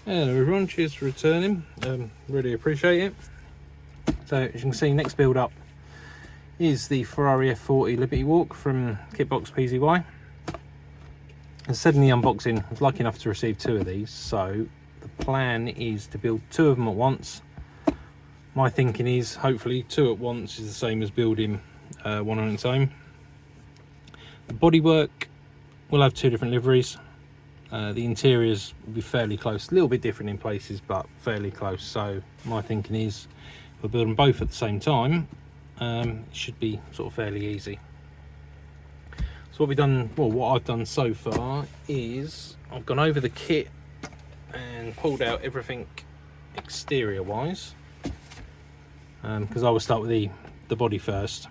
Hello everyone, cheers for returning, really appreciate it. So as you can see, next build up is the Ferrari F40 LBWK from Kitbox PZY. As said in the unboxing, I was lucky enough to receive 2 of these, so the plan is to build 2 of them at once. My thinking is hopefully 2 at once is the same as building one on its own. The bodywork will have 2 different liveries. The interiors will be fairly close, a little bit different in places, but fairly close. So my thinking is, if we build them both at the same time, it should be sort of fairly easy. So what we've done, well, what I've done so far is I've gone over the kit and pulled out everything exterior wise, because I will start with the body first.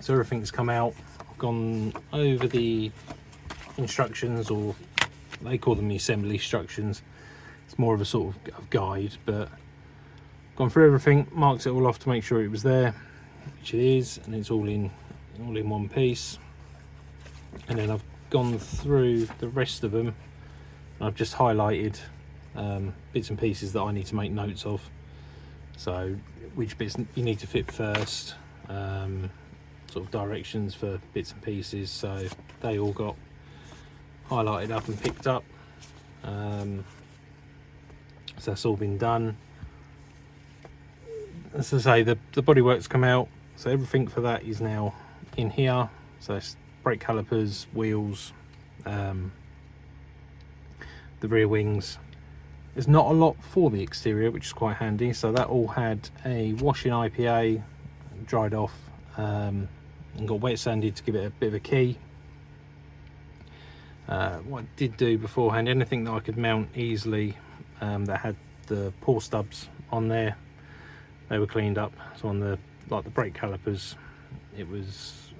So everything's come out. I've gone over the instructions, or they call them the assembly instructions. It's more of a sort of guide, but gone through everything, marked it all off to make sure it was there, which it is, and it's all in one piece. And then I've gone through the rest of them, and I've just highlighted bits and pieces that I need to make notes of. So which bits you need to fit first, sort of directions for bits and pieces, so they all got highlighted up and picked up. So that's all been done. As I say, the bodywork's come out, so everything for that is now in here. So it's brake calipers, wheels, the rear wings. There's not a lot for the exterior, which is quite handy. So that all had a washing IPA, dried off, and got wet sanded to give it a bit of a key. What I did do beforehand, anything that I could mount easily that had the pawl stubs on there, they were cleaned up. So on the brake calipers, it was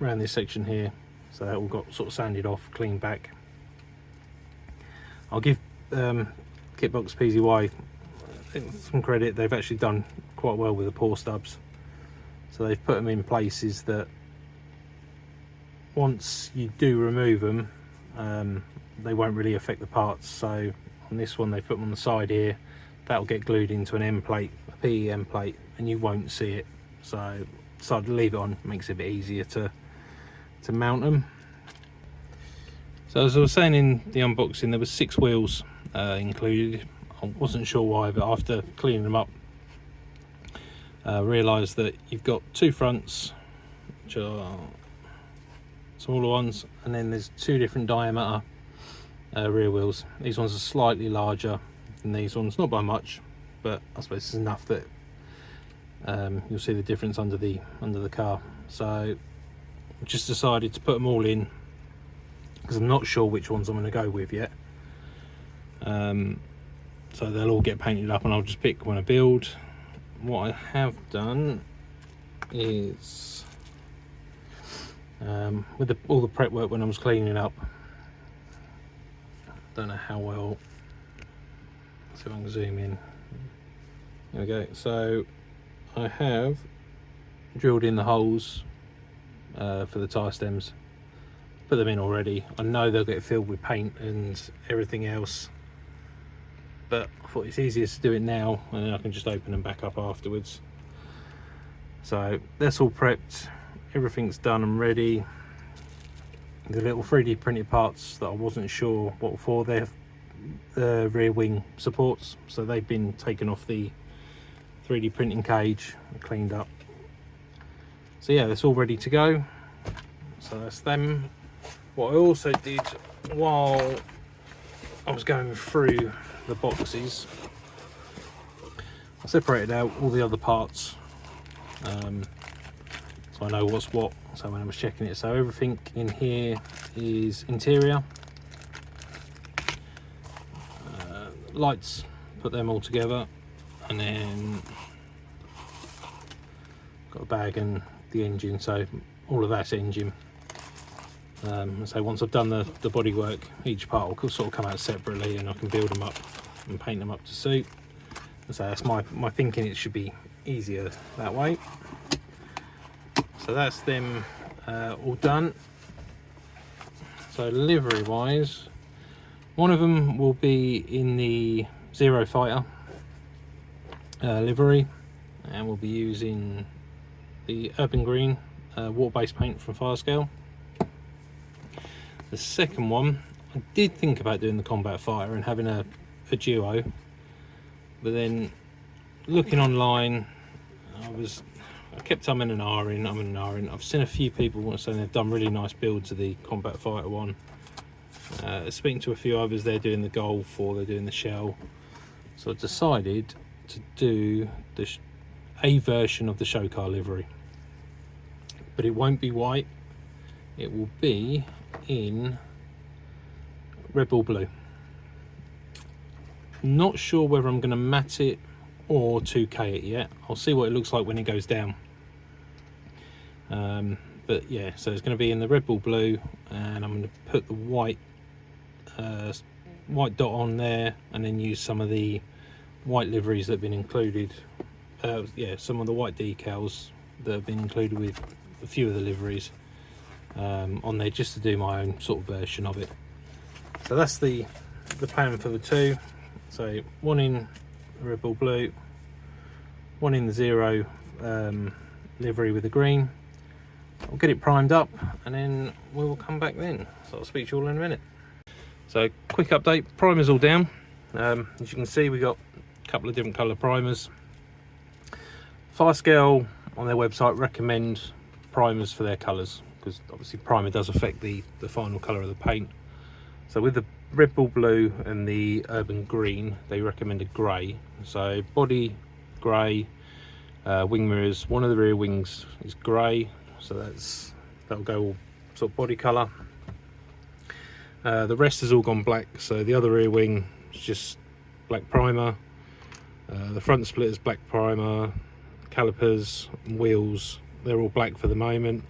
around this section here, so that all got sort of sanded off, cleaned back. I'll give Kitbox PZY some credit. They've actually done quite well with the pawl stubs, so they've put them in places that once you do remove them, they won't really affect the parts. So on this one, they put them on the side here. That'll get glued into an end plate, a PE end plate, and you won't see it. So decided to leave it on. Makes it a bit easier to mount them. So as I was saying in the unboxing, there was 6 wheels included. I wasn't sure why, but after cleaning them up, realised that you've got 2 fronts, which are smaller ones, and then there's 2 different diameter rear wheels. These ones are slightly larger than these ones, not by much, but I suppose it's enough that you'll see the difference under the car. So just decided to put them all in, because I'm not sure which ones I'm going to go with yet. So they'll all get painted up, and I'll just pick when I build. What I have done is, with all the prep work when I was cleaning up, don't know how well, let's see if I can zoom in. There we go. So I have drilled in the holes for the tyre stems, put them in already. I know they'll get filled with paint and everything else, but I thought it's easiest to do it now, and then I can just open them back up afterwards. So that's all prepped, everything's done and ready. The little 3D printed parts that I wasn't sure what were for, they're the rear wing supports, so they've been taken off the 3D printing cage and cleaned up. So yeah, that's all ready to go. So that's them. What I also did while I was going through the boxes, I separated out all the other parts, so I know what's what. So when I was checking it, so everything in here is interior. Lights, put them all together, and then got a bag and the engine, so all of that's engine. So once I've done the bodywork, each part will sort of come out separately, and I can build them up and paint them up to suit. So that's my thinking, it should be easier that way. So that's them all done. So livery wise, One of them will be in the Zero Fighter livery, and we'll be using the Urban Green water-based paint from Firescale. The second one, I did think about doing the Combat Fighter and having a duo, but then looking online, I kept I'm in an R-ing. I've seen a few people saying they've done really nice builds of the Combat Fighter one. Speaking to a few others, they're doing the Golf or they're doing the Shell. So I decided to do a version of the show car livery, but it won't be white. It will be in RedBull Blue. Not sure whether I'm going to matte it or 2K it yet. I'll see what it looks like when it goes down. But yeah, so it's going to be in the RedBull Blue, and I'm going to put the white dot on there, and then use some of the white liveries that have been included. Yeah, some of the white decals that have been included with a few of the liveries on there, just to do my own sort of version of it. So that's the plan for the two. So one in RedBull Blue, one in the Zero livery with the green. I'll get it primed up and then we will come back then. So I'll speak to you all in a minute. So quick update, primer's all down. As you can see, we got a couple of different colour primers. Firescale on their website recommend primers for their colours, because obviously primer does affect the final colour of the paint. So with the RedBull Blue and the Urban Green, they recommended grey. So body grey, wing mirrors, one of the rear wings is grey, so that'll go all sort of body colour. The rest has all gone black, so the other rear wing is just black primer. The front split is black primer. Calipers and wheels, they're all black for the moment.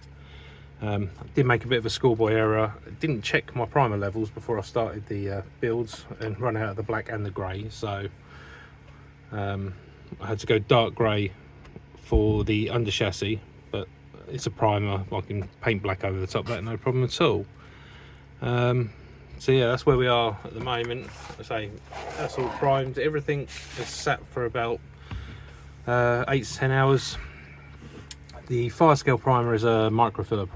I did make a bit of a schoolboy error. I didn't check my primer levels before I started the builds and run out of the black and the grey, so I had to go dark grey for the under chassis, but it's a primer, I can paint black over the top of that, no problem at all. So yeah, that's where we are at the moment. I say that's all primed. Everything is sat for about 8 to 10 hours. The Firescale primer is a microfiller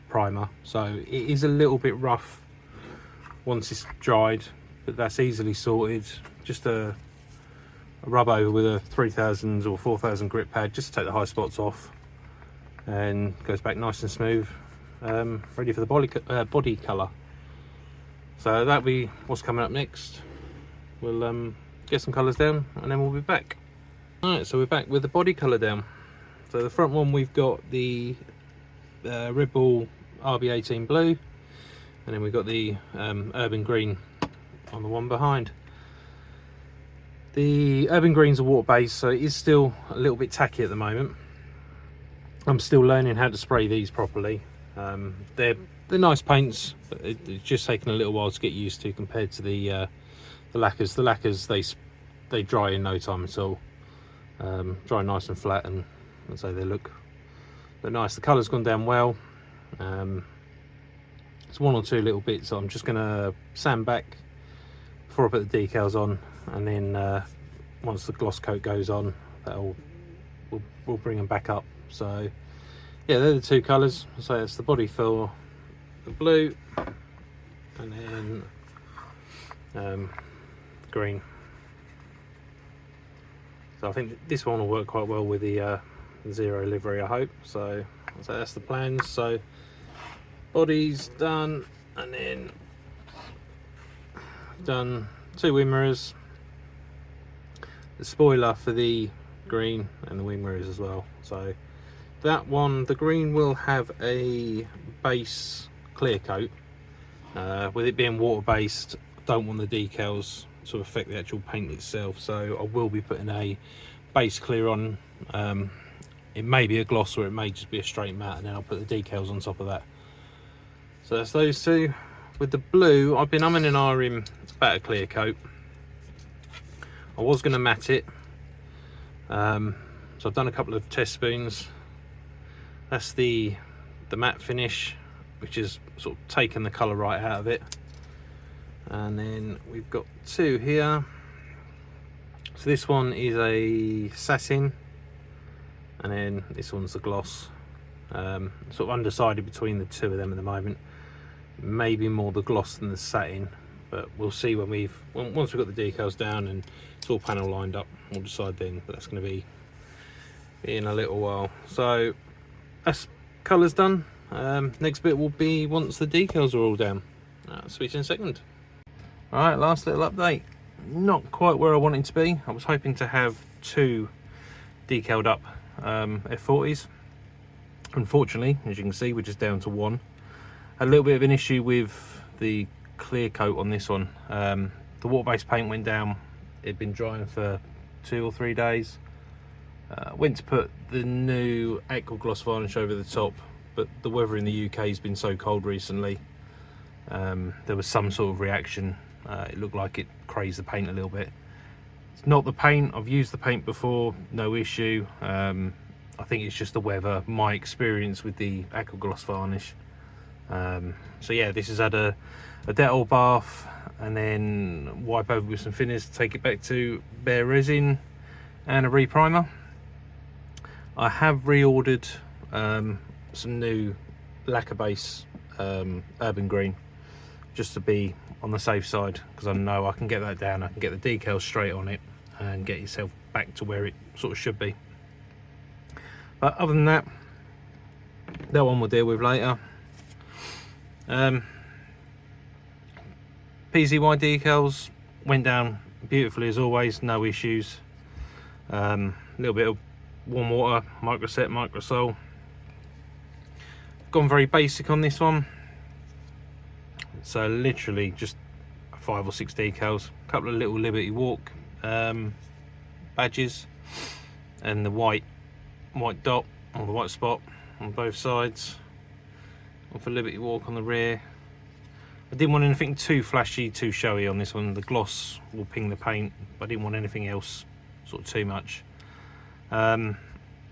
primer, so it is a little bit rough once it's dried, but that's easily sorted. Just a rub over with a 3000 or 4000 grit pad just to take the high spots off, and goes back nice and smooth, ready for the body colour. So that'll be what's coming up next. We'll get some colours down and then we'll be back. Alright, so we're back with the body colour down. So the front one, we've got the RedBull RB18 Blue, and then we've got the Urban Green on the one behind. The Urban Green's a water base, so it is still a little bit tacky at the moment. I'm still learning how to spray these properly. They're nice paints, but it's just taken a little while to get used to compared to the lacquers. The lacquers, they dry in no time at all. Dry nice and flat, and so they look nice. The colour's gone down well. It's one or two little bits I'm just going to sand back before I put the decals on, and then once the gloss coat goes on, we'll bring them back up. So yeah, they're the two colours. So it's the body for the blue, and then green. So I think this one will work quite well with the Zero livery, I hope. So that's the plans. So body's done, and then done 2 wing mirrors, the spoiler for the green, and the wing mirrors as well. So that one, the green will have a base clear coat. With it being water based, I don't want the decals to affect the actual paint itself, so I will be putting a base clear on. It may be a gloss, or it may just be a straight matte, and then I'll put the decals on top of that. So that's those two. With the blue, I've been umming and ahhing about a clear coat. I was going to matte it, so I've done a couple of test spoons. That's the matte finish, which is sort of taken the colour right out of it. And then we've got two here. So this one is a satin, and then this one's a gloss. Sort of undecided between the two of them at the moment. Maybe more the gloss than the satin, but we'll see when once we've got the decals down and it's all panel lined up, we'll decide then. But that's going to be in a little while. So that's colours done. Next bit will be once the decals are all down. I'll speak to you in a second. Alright, last little update. Not quite where I wanted to be. I was hoping to have two decaled up F40s. Unfortunately, as you can see, we're just down to one. A little bit of an issue with the clear coat on this one. The water-based paint went down. It'd been drying for 2 or 3 days. Went to put the new aqua gloss varnish over the top, but the weather in the UK has been so cold recently. There was some sort of reaction. It looked like it crazed the paint a little bit. It's not the paint. I've used the paint before, no issue. I think it's just the weather, my experience with the aqua gloss varnish. So yeah, this has had a Dettol bath, and then wipe over with some thinners to take it back to bare resin and a reprimer. I have reordered some new lacquer base urban green, just to be on the safe side, because I know I can get that down, I can get the decals straight on it and get yourself back to where it sort of should be. But other than that, that one we'll deal with later. PZY decals went down beautifully as always, no issues. A little bit of warm water, microset, microsol. Gone very basic on this one. So literally just 5 or 6 decals, a couple of little Liberty Walk badges, and the white dot or the white spot on both sides of a Liberty Walk on the rear. I didn't want anything too flashy, too showy on this one. The gloss will ping the paint, but I didn't want anything else sort of too much.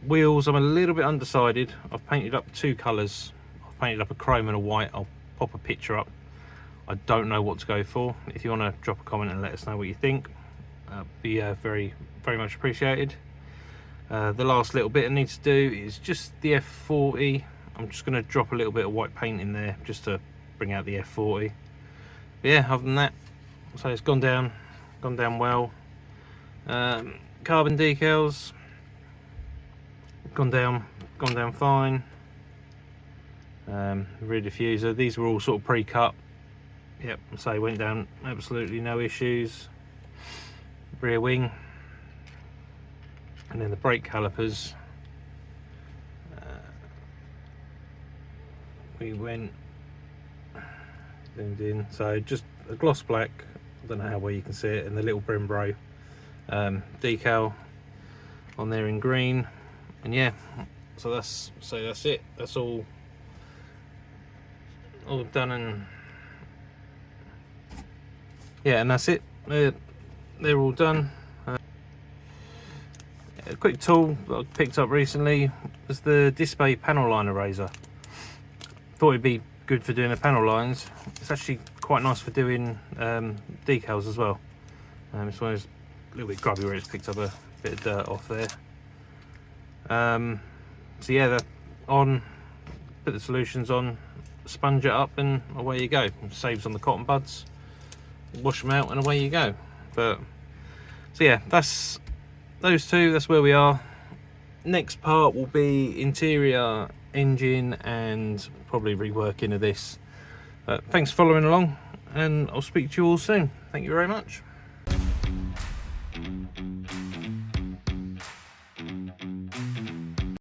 Wheels, I'm a little bit undecided. I've painted up 2 colours. I've painted up a chrome and a white. I'll pop a picture up. I don't know what to go for. If you want to drop a comment and let us know what you think, be very, very much appreciated. The last little bit I need to do is just the F40. I'm just going to drop a little bit of white paint in there just to bring out the F40. But yeah, other than that, so it's gone down well. Carbon decals, gone down fine. Rear diffuser, these were all sort of pre-cut. Yep, so went down absolutely no issues. Rear wing, and then the brake calipers, we went zoomed in, so just a gloss black, I don't know how well you can see it, and the little Brembo decal on there in green. And yeah, so that's it, that's all done. And yeah, and that's it, they're all done. A quick tool that I picked up recently was the display panel line eraser. Thought it'd be good for doing the panel lines. It's actually quite nice for doing decals as well. This one is a little bit grubby where it's picked up a bit of dirt off there. So yeah, that on, put the solutions on, sponge it up, and away you go. It saves on the cotton buds, wash them out, and away you go. But so yeah, that's those two, that's where we are. Next part will be interior, engine, and probably reworking of this. Thanks for following along, and I'll speak to you all soon. Thank you very much.